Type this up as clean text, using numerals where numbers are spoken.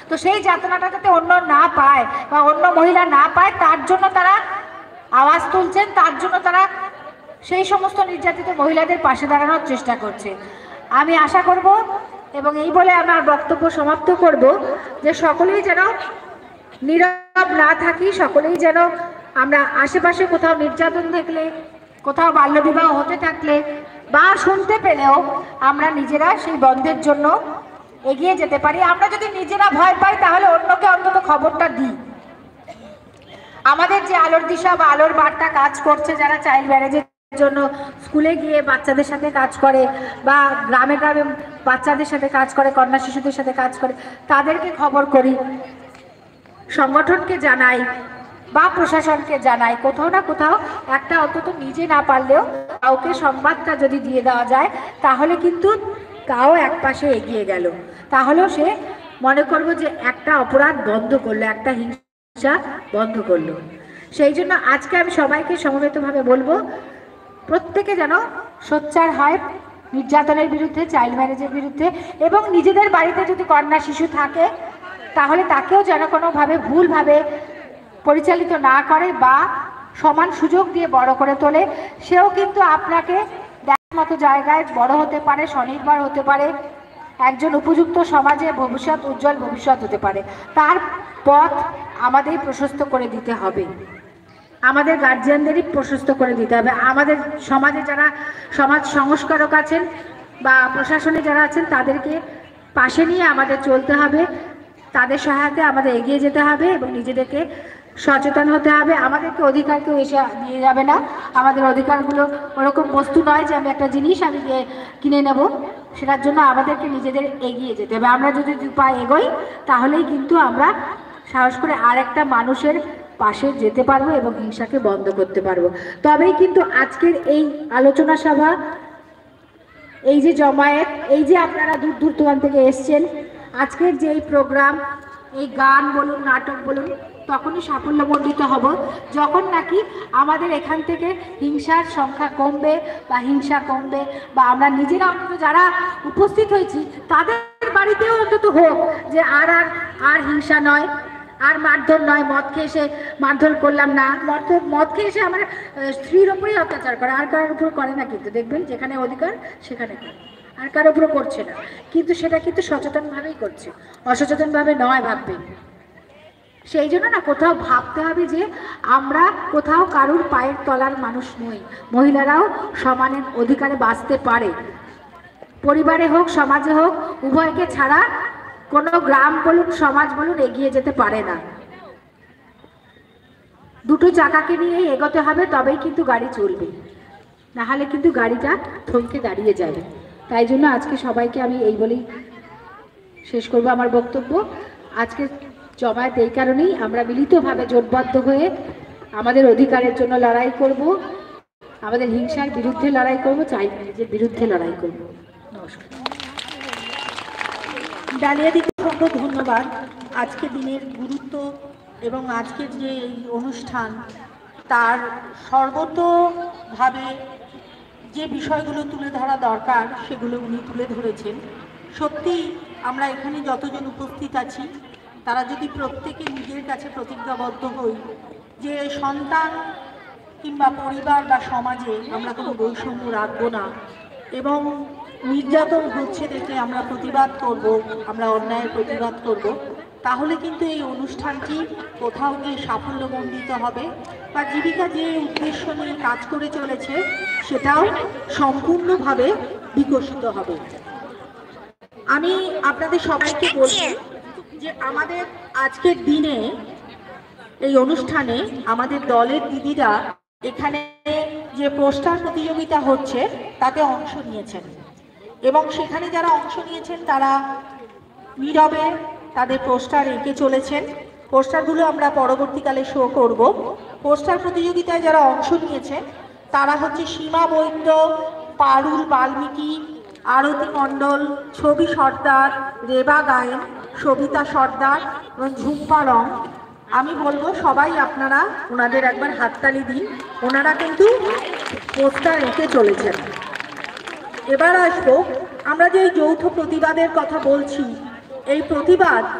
তো সেই যাতনাটা যাতে অন্য না পায় বা অন্য মহিলা না পায়, তার জন্য তারা আওয়াজ তুলছেন, তার জন্য তারা সেই সমস্ত নির্যাতিত মহিলাদের পাশে দাঁড়ানোর চেষ্টা করছে। আমি আশা করব এবং এই বলে আমার বক্তব্য সমাপ্ত করব যে সকলেই যেন নীরব না থাকি, সকলেই যেন আমরা আশেপাশে কোথাও নির্যাতন দেখলে, কোথাও বাল্যবিবাহ হতে থাকলে বা শুনতে পেলেও আমরা নিজেরা সেই বন্ধের জন্য এগিয়ে যেতে পারি। আমরা যদি নিজেরা ভয় পাই তাহলে অন্যকে অন্তত খবরটা দিই। আমাদের যে আলোর দিশা বা আলোর বার্তা কাজ করছে, যারা চাইল্ড ম্যারেজের জন্য স্কুলে গিয়ে বাচ্চাদের সাথে কাজ করে বা গ্রামে গ্রামে বাচ্চাদের সাথে কাজ করে, কন্যা শিশুদের সাথে কাজ করে, তাদেরকে খবর করি, সংগঠনকে জানাই বা প্রশাসনকে জানাই। কোথাও না কোথাও একটা অন্তত নিজে না পারলেও কাউকে সংবাদটা যদি দিয়ে দেওয়া যায় তাহলে কিন্তু তাও এক পাশে এগিয়ে গেল, তাহলেও সে মনে করবো যে একটা অপরাধ বন্ধ করলো, একটা হিংসা বন্ধ করলো। সেই জন্য আজকে আমি সবাইকে সমবেতভাবে বলবো, প্রত্যেকে যেন সোচ্চার হয় নির্যাতনের বিরুদ্ধে, চাইল্ড ম্যারেজের বিরুদ্ধে, এবং নিজেদের বাড়িতে যদি কন্যা শিশু থাকে তাহলে তাকেও যেন কোনোভাবে ভুলভাবে পরিচালিত না করে বা সমান সুযোগ দিয়ে বড় করে তোলে। সেও কিন্তু আপনাকে দেখার মতো জায়গায় বড় হতে পারে, স্বনির্ভর হতে পারে, একজন উপযুক্ত সমাজে ভবিষ্যৎ, উজ্জ্বল ভবিষ্যৎ হতে পারে। তার পথ আমাদের প্রশস্ত করে দিতে হবে, আমাদের গার্জিয়ানদেরই প্রশস্ত করে দিতে হবে। আমাদের সমাজে যারা সমাজ সংস্কারক আছেন বা প্রশাসনে যারা আছেন তাদেরকে পাশে নিয়ে আমাদের চলতে হবে, তাদের সহায়তায় আমাদের এগিয়ে যেতে হবে এবং নিজেদেরকে সচেতন হতে হবে। আমাদেরকে অধিকার কেউ এসে দিয়ে যাবে না, আমাদের অধিকারগুলো ওরকম বস্তু নয় যে আমি একটা জিনিস আমি কিনে নেব, সেটার জন্য আমাদেরকে নিজেদের এগিয়ে যেতে হবে। আমরা যদি দু পা এগোই তাহলেই কিন্তু আমরা সাহস করে আর একটা মানুষের পাশে যেতে পারবো এবং হিংসাকে বন্ধ করতে পারবো। তবেই কিন্তু আজকের এই আলোচনা সভা, এই যে জমায়েত, এই যে আপনারা দূর দূর দূরান্ত থেকে এসছেন, আজকের যে এই প্রোগ্রাম, এই গান বলুন, নাটক বলুন, তখনই সাফল্যমণ্ডিত হব যখন নাকি আমাদের এখান থেকে হিংসার সংখ্যা কমবে বা হিংসা কমবে, বা আমরা নিজেরা অন্তত যারা উপস্থিত হয়েছি তাদের বাড়িতেও অন্তত হোক যে আর হিংসা নয়, আর মারধর নয়, মদ খেয়ে এসে মারধর করলাম না, মদ খেয়ে এসে আমার স্ত্রীর ওপরেই অত্যাচার করে, আর কারোর উপর করে না। কিন্তু দেখবেন যেখানে অধিকার সেখানে করে, আর কারোর উপর করছে না, কিন্তু সেটা কিন্তু সচেতনভাবেই করছে, অসচেতনভাবে নয় ভাববেন। সেই জন্য না কোথাও ভাবতে হবে যে আমরা কোথাও কারুর পায়ের তলার মানুষ নই, মহিলারাও সমানের অধিকারে বাঁচতে পারে, পরিবারে হোক সমাজে হোক, উভয়কে ছাড়া কোনো গ্রাম বলুন সমাজ বলুন এগিয়ে যেতে পারে না। দুটো চাকাকে নিয়েই এগোতে হবে, তবেই কিন্তু গাড়ি চলবে, না হলে কিন্তু গাড়িটা থমকে দাঁড়িয়ে যাবে। তাই জন্য আজকে সবাইকে আমি এই বলেই শেষ করব আমার বক্তব্য। আজকে জমায়েত এই কারণেই, আমরা মিলিতভাবে জোটবদ্ধ হয়ে আমাদের অধিকারের জন্য লড়াই করব, আমাদের হিংসার বিরুদ্ধে লড়াই করব, চাইল্ড ম্যারেজের বিরুদ্ধে লড়াই করব। নমস্কার। ডালিয়াদিকে অসংখ্য ধন্যবাদ। আজকে দিনের গুরুত্ব এবং আজকের যে এই অনুষ্ঠান তার সর্বতোভাবে যে বিষয়গুলো তুলে ধরা দরকার সেগুলো উনি তুলে ধরেছেন। সত্যি আমরা এখানে যতজন উপস্থিত আছি তারা যদি প্রত্যেকে নিজের কাছে প্রতিজ্ঞাবদ্ধ হই যে সন্তান কিংবা পরিবার বা সমাজে আমরা কোনো বৈষম্য রাখবো না এবং নির্যাতন হচ্ছে দেখে আমরা প্রতিবাদ করব, আমরা অন্যায়ের প্রতিবাদ করব, তাহলে কিন্তু এই অনুষ্ঠানটি কোথাও গিয়ে সাফল্যমণ্ডিত হবে বা জীবিকা যে উদ্দেশ্য নিয়ে কাজ করে চলেছে সেটাও সম্পূর্ণভাবে বিকশিত হবে। আমি আপনাদের সবাইকে বলব যে আমাদের আজকের দিনে এই অনুষ্ঠানে আমাদের দলের দিদিরা এখানে যে পোস্টার প্রতিযোগিতা হচ্ছে তাতে অংশ নিয়েছেন এবং সেখানে যারা অংশ নিয়েছেন তারা নীরবে তাদের পোস্টার এঁকে চলেছেন। পোস্টারগুলো আমরা পরবর্তীকালে শো করব। পোস্টার প্রতিযোগিতায় যারা অংশ নিয়েছেন তারা হচ্ছে সীমা বৈদ্য, পারুল বাল্মীকি, আরতি মণ্ডল, ছবি সর্দার, রেবা গায়েন, সবিতা সর্দার এবং ঝুম্পা রং। আমি বলবো সবাই আপনারা ওনাদের একবার হাততালি দিন, ওনারা কিন্তু পোস্টার এঁকে চলেছেন। এবার আসবো আমরা যে যৌথ প্রতিবাদের কথা বলছি, এই প্রতিবাদ